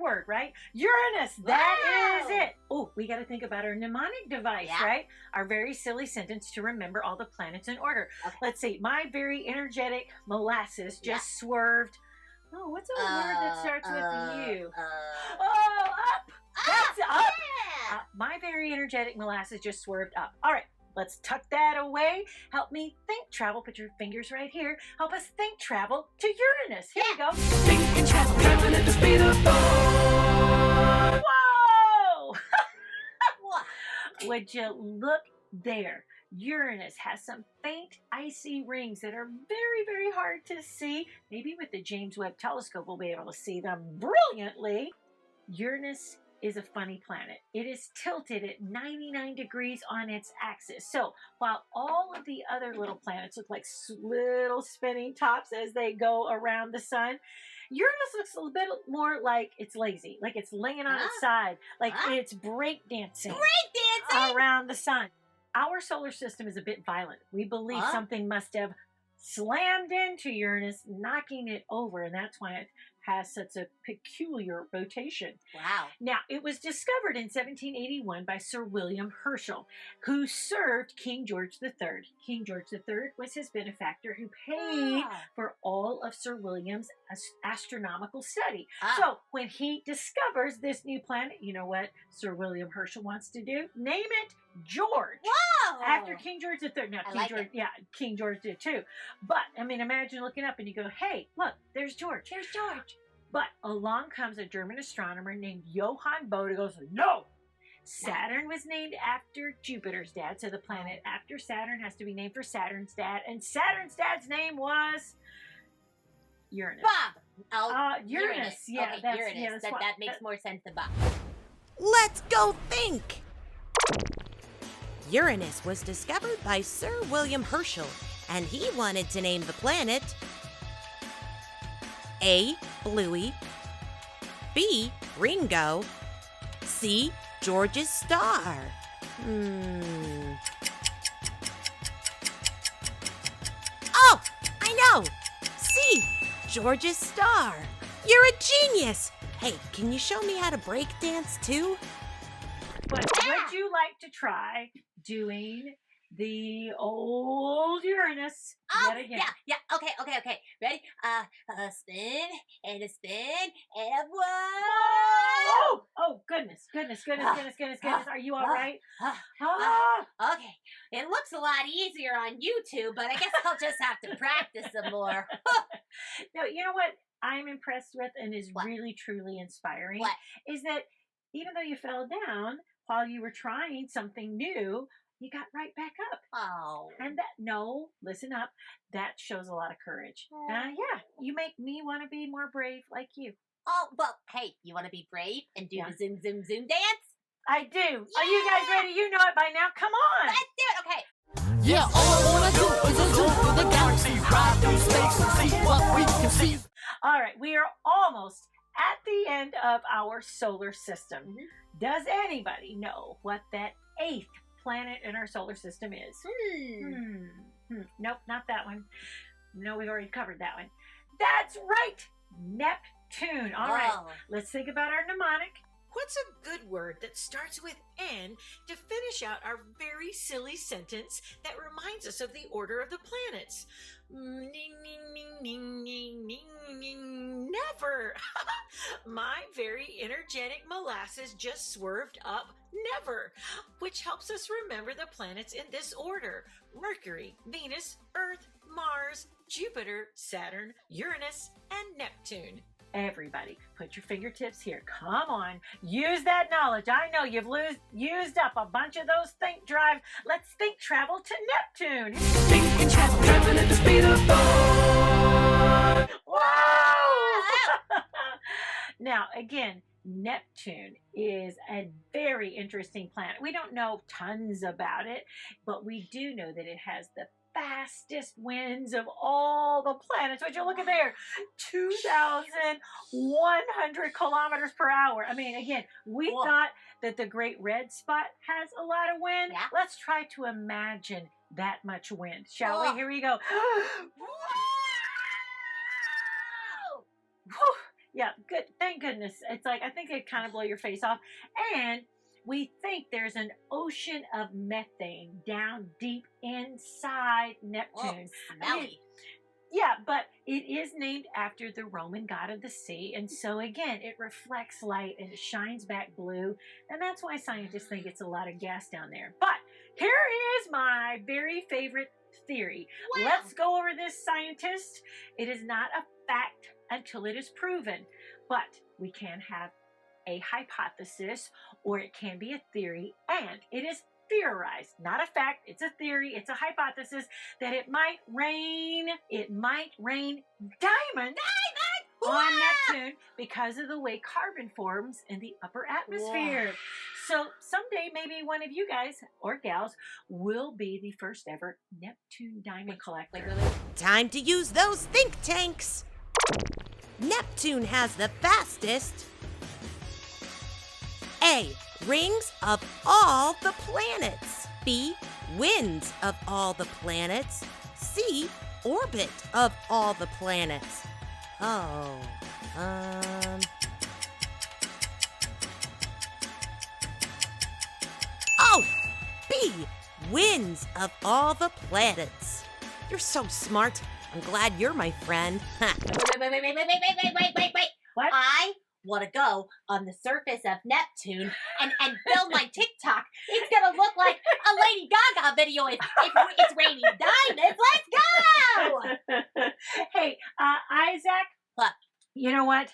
word, right? Uranus, that is Wow. it. Oh, we got to think about our mnemonic device, Yeah. right? Our very silly sentence to remember all the planets in order. Okay. Let's see, my very energetic molasses just swerved. Oh, what's a word that starts with U? Oh, up! That's up! Yeah. My very energetic molasses just swerved up. All right, let's tuck that away. Help me think travel. Put your fingers right here. Help us think travel to Uranus. Here we go. Think and travel, traveling at the speed of thought. Whoa! What? Would you look there? Uranus has some faint icy rings that are very, very hard to see. Maybe with the James Webb Telescope we'll be able to see them brilliantly. Uranus is a funny planet. It is tilted at 99 degrees on its axis. So while all of the other little planets look like little spinning tops as they go around the sun, Uranus looks a bit more like it's lazy, like it's laying on its side, like it's breakdancing Breakdancing. around the sun. Our solar system is a bit violent. We believe something must have slammed into Uranus, knocking it over, and that's why it has such a peculiar rotation. Wow. Now, it was discovered in 1781 by Sir William Herschel, who served King George III. King George III was his benefactor who paid for all of Sir William's astronomical study. So when he discovers this new planet, you know what Sir William Herschel wants to do? Name it George. Wow. After King George III. Now, I like George, it. yeah, King George did too. But, I mean, imagine looking up and you go, hey, look, there's George. There's George. But along comes a German astronomer named Johann Bode who goes, no! Saturn was named after Jupiter's dad, so the planet after Saturn has to be named for Saturn's dad, and Saturn's dad's name was Uranus. Bob. Oh, Uranus. Yeah, okay, that's, Uranus. yeah, that's that, why- that makes more sense than Bob. Let's go think! Uranus was discovered by Sir William Herschel, and he wanted to name the planet A. Bluey, B. Ringo, C. George's star. Oh, I know! C. George's star. You're a genius! Hey, can you show me how to break dance too? But would you like to try doing the old Uranus Oh, yet again? yeah. Okay. Ready? A spin and a spin and a whoa. Oh, goodness. Are you all right? Ah, Ah, Okay, it looks a lot easier on YouTube, but I guess I'll just have to practice some more. no, you know what I'm impressed with and is What? really, truly inspiring What? is that even though you fell down while you were trying something new, you got right back up. Oh. And listen up. That shows a lot of courage. Yeah, you make me want to be more brave like you. Oh, well, hey, you want to be brave and do Yeah. the zoom, zoom, zoom dance? I do. Are you guys ready? You know it by now. Come on. Let's do it. Okay. Yeah, all I wanna do is zoom through the galaxy, ride through space and see what we can see. All right, we are almost at the end of our solar system. Does anybody know what that 8th planet in our solar system is? Nope, not that one. No, we've already covered that one. That's right, Neptune. All right, Oh. let's think about our mnemonic. What's a good word that starts with N to finish out our very silly sentence that reminds us of the order of the planets? Ning, ning, ning, ning, ning, ning, ning, never. My very energetic molasses just swerved up never, which helps us remember the planets in this order: Mercury, Venus, Earth, Mars, Jupiter, Saturn, Uranus, and Neptune. everybody, put your fingertips here. Come on, use that knowledge. I know you've used up a bunch of those think drives. Let's think travel to Neptune. Think and travel, traveling at the speed of thought. Whoa! Now, again, Neptune is a very interesting planet. We don't know tons about it, but we do know that it has the fastest winds of all the planets. Would you look at there? 2,100 kilometers per hour. I mean, again, we thought that the Great Red Spot has a lot of wind. Yeah. Let's try to imagine that much wind, shall we? Here we go. Whew. Yeah, good. Thank goodness. It's like, I think it'd kind of blow your face off. And we think there's an ocean of methane down deep inside Neptune. Smelly. Yeah, but it is named after the Roman god of the sea. And so, again, it reflects light and it shines back blue. And that's why scientists think it's a lot of gas down there. But here is my very favorite theory. Wow. Let's go over this, scientist. It is not a fact until it is proven, but we can have a hypothesis, or it can be a theory, and it is theorized, not a fact. It's a theory, it's a hypothesis that it might rain diamonds on Neptune because of the way carbon forms in the upper atmosphere. So someday maybe one of you guys or gals will be the first ever Neptune diamond collector. Time to use those think tanks. Neptune has the fastest A. Rings of all the planets. B. Winds of all the planets. C. Orbit of all the planets. Oh, B. Winds of all the planets. You're so smart. I'm glad you're my friend. Wait. What? I want to go on the surface of Neptune and build my TikTok. It's going to look like a Lady Gaga video if it's raining diamonds. Let's go! Hey, Isaac. What? You know what?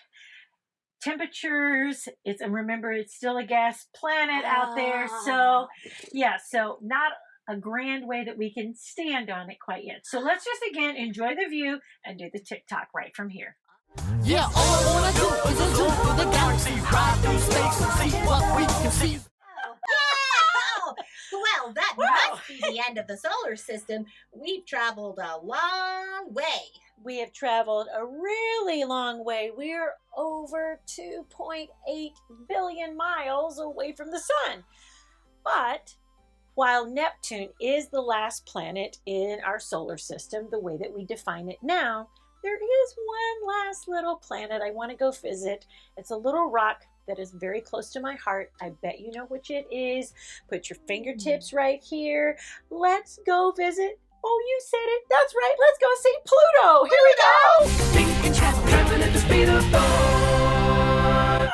Temperatures, and remember, it's still a gas planet out there. So, yeah, so not a grand way that we can stand on it quite yet. So let's just, again, enjoy the view and do the TikTok right from here. Yeah, all I wanna do is a zoom through the galaxy, ride through space and see what we can see. Oh, well, that must be the end of the solar system. We've traveled a long way. We have traveled a really long way. We're over 2.8 billion miles away from the sun. But while Neptune is the last planet in our solar system, the way that we define it now, there is one last little planet I want to go visit. It's a little rock that is very close to my heart. I bet you know which it is. Put your fingertips right here. Let's go visit. Oh, you said it. That's right. Let's go see Pluto. Here we go. Think and travel, traveling at the speed of thought.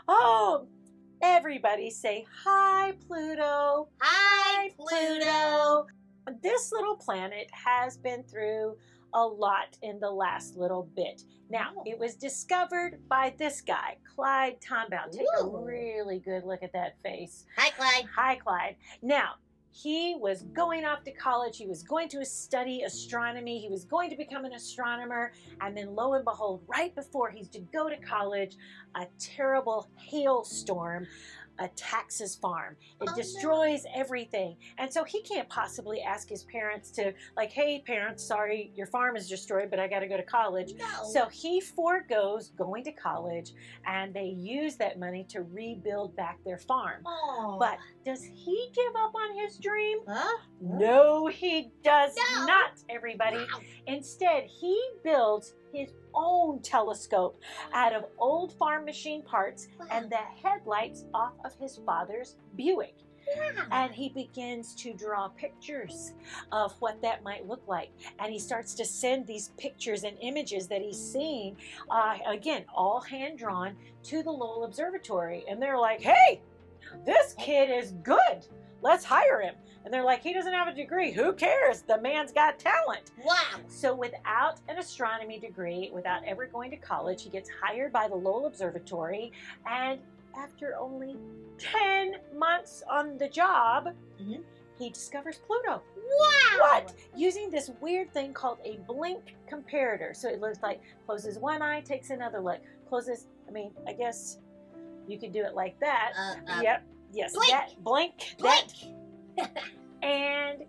Oh, everybody say hi, Pluto. Hi, Pluto. This little planet has been through a lot in the last little bit. Now, it was discovered by this guy, Clyde Tombaugh. Take a Ooh. really good look at that face. Hi, Clyde. Hi, Clyde. Now, he was going off to college. He was going to study astronomy. He was going to become an astronomer. And then lo and behold, right before he's to go to college, a terrible hailstorm attacks his farm. It destroys everything. And so he can't possibly ask his parents to, like, hey, parents, sorry, your farm is destroyed, but I got to go to college. No. So he forgoes going to college, and they use that money to rebuild back their farm. Oh. But does he give up on his dream? Huh? No, he does No. not, everybody. Wow. Instead, he builds his own telescope out of old farm machine parts and the headlights off of his father's Buick. And he begins to draw pictures of what that might look like. And he starts to send these pictures and images that he's seeing, again, all hand-drawn, to the Lowell Observatory. And they're like, hey, this kid is good. let's hire him. And they're like, he doesn't have a degree. Who cares? The man's got talent. Wow. So without an astronomy degree, without ever going to college, he gets hired by the Lowell Observatory. And after only 10 months on the job, he discovers Pluto. Wow. What? Using this weird thing called a blink comparator. So it looks like closes one eye, takes another look. Closes, I mean, I guess you could do it like that. Yep. Yes. Blink. That blink. Blink. That. And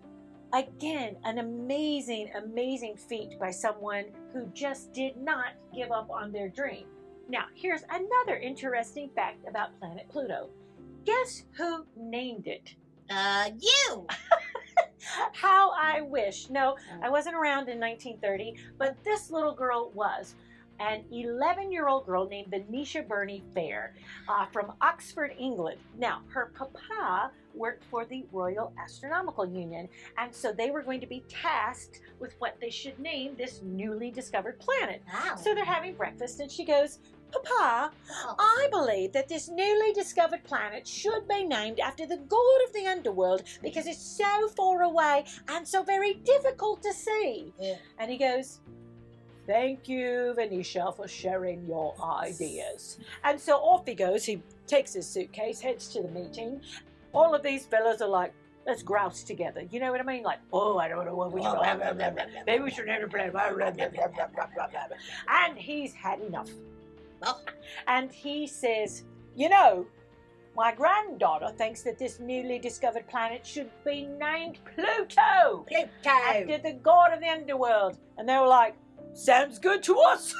again, an amazing, amazing feat by someone who just did not give up on their dream. Now, here's another interesting fact about planet Pluto. Guess who named it? You. How I wish. No, I wasn't around in 1930, but this little girl was. An 11-year-old girl named Venetia Burney Fair from Oxford, England. Now, her papa worked for the Royal Astronomical Union, and so they were going to be tasked with what they should name this newly discovered planet. Wow. So they're having breakfast, and she goes, Papa, Oh. I believe that this newly discovered planet should be named after the god of the underworld because it's so far away and so very difficult to see. Yeah. And he goes, thank you, Venetia, for sharing your ideas. And so off he goes. He takes his suitcase, heads to the meeting. All of these fellas are like, let's grouse together. You know what I mean? Like, oh, I don't know what we should maybe we should never play. And he's had enough. And he says, you know, my granddaughter thinks that this newly discovered planet should be named Pluto. After the god of the underworld. And they were like, sounds good to us.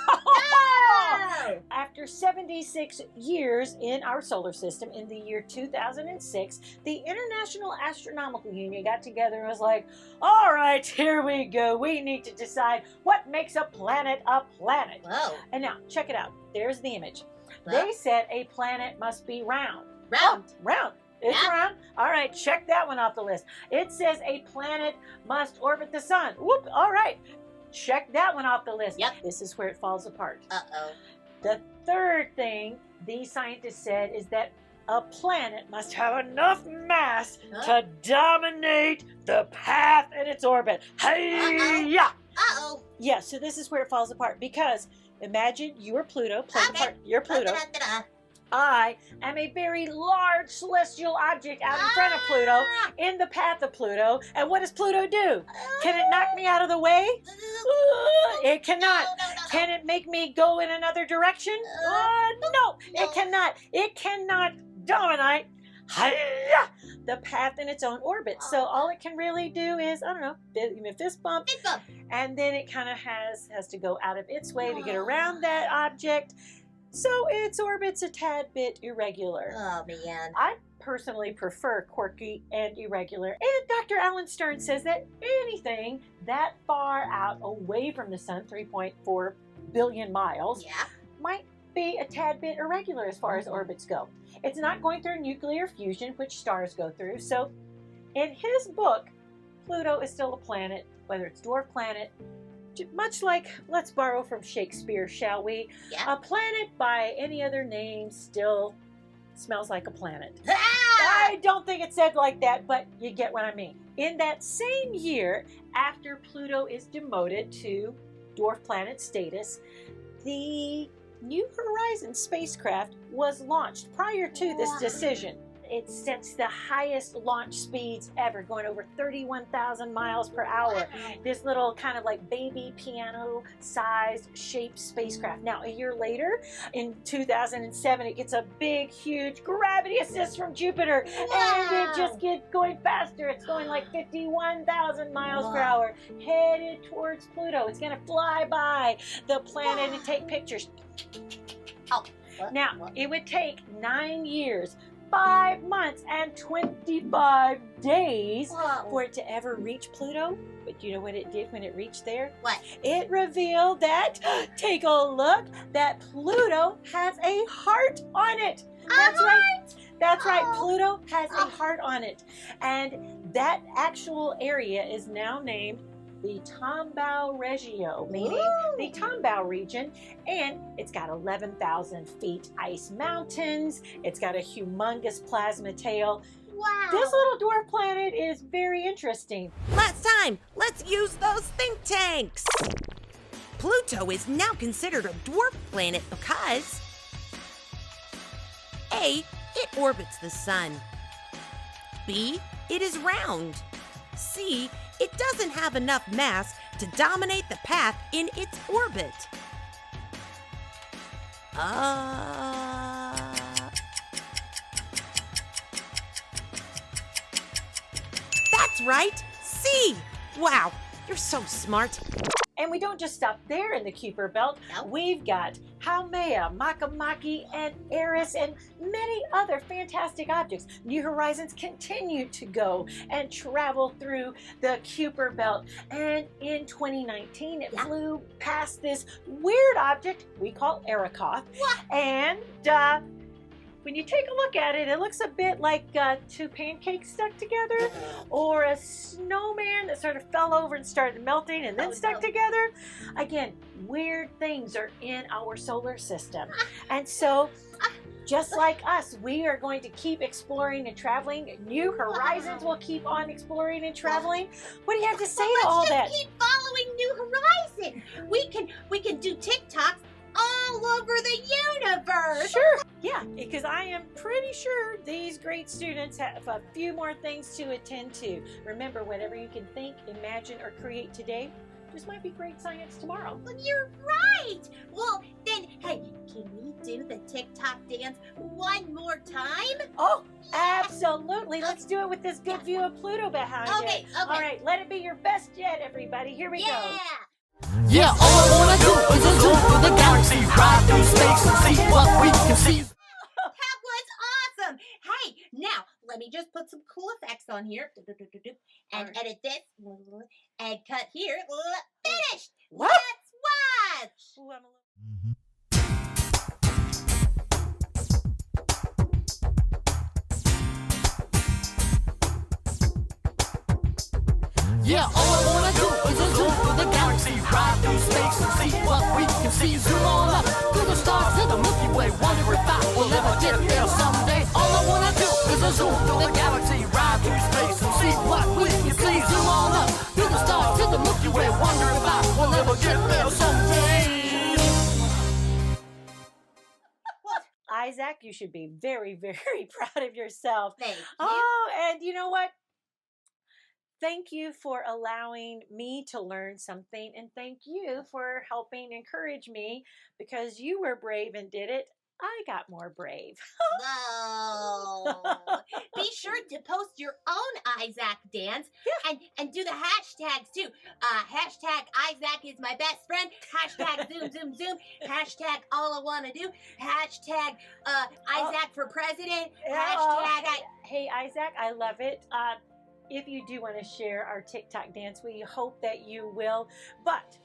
After 76 years in our solar system, in the year 2006, the International Astronomical Union got together and was like, all right, here we go. We need to decide what makes a planet a planet. Whoa. And now, check it out. There's the image. Well. They said a planet must be round. Round. Oh, round. It's Yeah. round. All right, check that one off the list. It says a planet must orbit the sun. Whoop, all right. Check that one off the list. Yep. This is where it falls apart. Uh-oh. The third thing these scientists said is that a planet must have enough mass to dominate the path in its orbit. Hey-ya! Uh-oh. Yeah, so this is where it falls apart because imagine you are Pluto, play the part, you're Pluto. Da-da-da-da. I am a very large celestial object out in front of Pluto, in the path of Pluto. And what does Pluto do? Can it knock me out of the way? It cannot. No. Can it make me go in another direction? No, it cannot. It cannot dominate the path in its own orbit. So all it can really do is, I don't know, fist bump. Fist bump. And then it kind of has to go out of its way to get around that object. So its orbit's a tad bit irregular. Oh, man. I personally prefer quirky and irregular. And Dr. Alan Stern says that anything that far out away from the sun, 3.4 billion miles, Yeah. might be a tad bit irregular as far as orbits go. It's not going through nuclear fusion, which stars go through. So in his book, Pluto is still a planet, whether it's dwarf planet, much like, let's borrow from Shakespeare, shall we? Yeah. A planet by any other name still smells like a planet. Ah! I don't think it's said like that, but you get what I mean. In that same year, after Pluto is demoted to dwarf planet status, the New Horizons spacecraft was launched prior to this decision. It sets the highest launch speeds ever, going over 31,000 miles per hour. This little kind of like baby piano-sized shaped spacecraft. Now, a year later, in 2007, it gets a big, huge gravity assist from Jupiter, and it just gets going faster. It's going like 51,000 miles per hour, headed towards Pluto. It's going to fly by the planet and take pictures. Now, it would take 9 years, 5 months, and 25 days for it to ever reach Pluto. But do you know what it did when it reached there? What? It revealed that, take a look, that Pluto has a heart on it. That's right. That's right. Pluto has a heart on it. And that actual area is now named the Tombaugh Regio, meaning the Tombaugh region, and it's got 11,000 feet ice mountains. It's got a humongous plasma tail. Wow. This little dwarf planet is very interesting. Last time, let's use those think tanks. Pluto is now considered a dwarf planet because A, it orbits the sun. B, it is round. C, it doesn't have enough mass to dominate the path in its orbit. That's right, C. Wow, you're so smart. And we don't just stop there in the Kuiper Belt. Nope. We've got Haumea, Makemake, and Eris, and many other fantastic objects. New Horizons continue to go and travel through the Kuiper Belt. And in 2019, it flew past this weird object we call Arakoth. And when you take a look at it, it looks a bit like two pancakes stuck together, or a snowman that sort of fell over and started melting and then stuck together. Again, weird things are in our solar system. And so, just like us, we are going to keep exploring and traveling. New Horizons will keep on exploring and traveling. What do you have to say to all that? Let's just keep following New Horizon. We can do TikToks all over the universe. Sure. Yeah, because I am pretty sure these great students have a few more things to attend to. Remember, whatever you can think, imagine, or create today, just might be great science tomorrow. Well, you're right. Well, then, hey, can we do the TikTok dance one more time? Oh, absolutely. Let's do it with this good view of Pluto behind Okay, it. All right, let it be your best yet, everybody. Here we go. Yeah, all I wanna do is a zoom through the galaxy, ride through space and see what we can see. That was awesome. Hey, now let me just put some cool effects on here and edit this and cut here. Finished. What? Let's watch. Ooh, I'm a little... Yeah, all I wanna do is a zoom through the galaxy, ride through space and see what we can see. Zoom on up through the stars to the Milky Way, wonder if I will ever get there someday. All I wanna do is a zoom through the galaxy, ride through space and see what we can see. Zoom on up through the stars to the Milky Way, wonder if I will ever get there someday. Isaac, you should be very, very proud of yourself. Thank you. Oh, and you know what? Thank you for allowing me to learn something, and thank you for helping encourage me, because you were brave and did it. I got more brave. Whoa. Be sure to post your own Isaac dance and do the hashtags too. Hashtag Isaac is my best friend. Hashtag zoom, zoom, zoom. Hashtag all I want to do. Hashtag Isaac for president. Hashtag Hey, Isaac, I love it. If you do want to share our TikTok dance, we hope that you will. But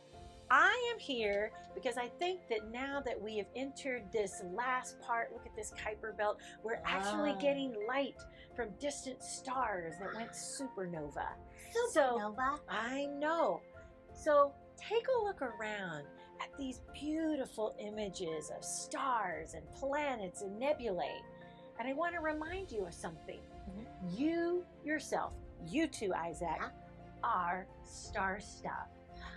I am here because I think that now that we have entered this last part, look at this Kuiper Belt, we're actually getting light from distant stars that went supernova. Supernova. I know. So take a look around at these beautiful images of stars and planets and nebulae. And I want to remind you of something. You yourself, you too, Isaac, are star stuff.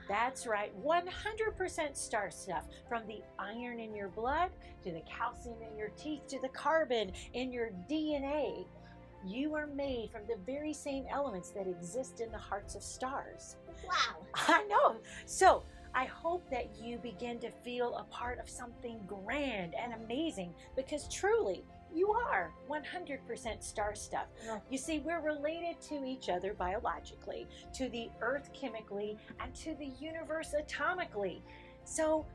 That's right, 100% star stuff. From the iron in your blood, to the calcium in your teeth, to the carbon in your DNA. You are made from the very same elements that exist in the hearts of stars. Wow. I know. So I hope that you begin to feel a part of something grand and amazing, because truly, you are 100% star stuff. You see, we're related to each other biologically, to the earth chemically, and to the universe atomically. So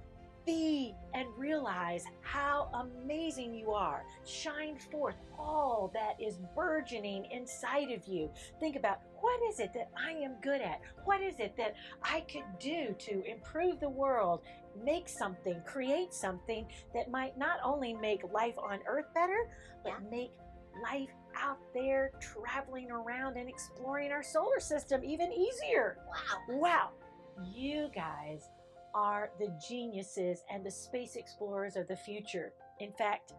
be and realize how amazing you are. Shine forth all that is burgeoning inside of you. Think about, what is it that I am good at? What is it that I could do to improve the world, make something, create something that might not only make life on Earth better, but make life out there traveling around and exploring our solar system even easier. Wow. Wow. You guys are the geniuses and the space explorers of the future. In fact,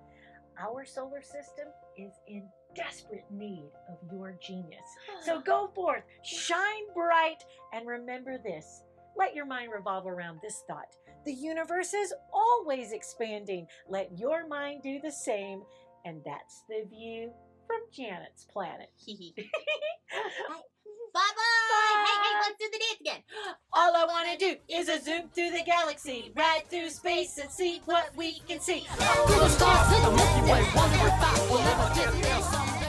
our solar system is in desperate need of your genius. So go forth, shine bright, and remember this. Let your mind revolve around this thought. The universe is always expanding. Let your mind do the same. And that's the view from Janet's planet. Bye-bye. Hey, let's do the dance again. All I want to do is a zoom through the galaxy, ride through space and see what we can see. To the stars, to the Milky Way, wonder if I will ever get there someday.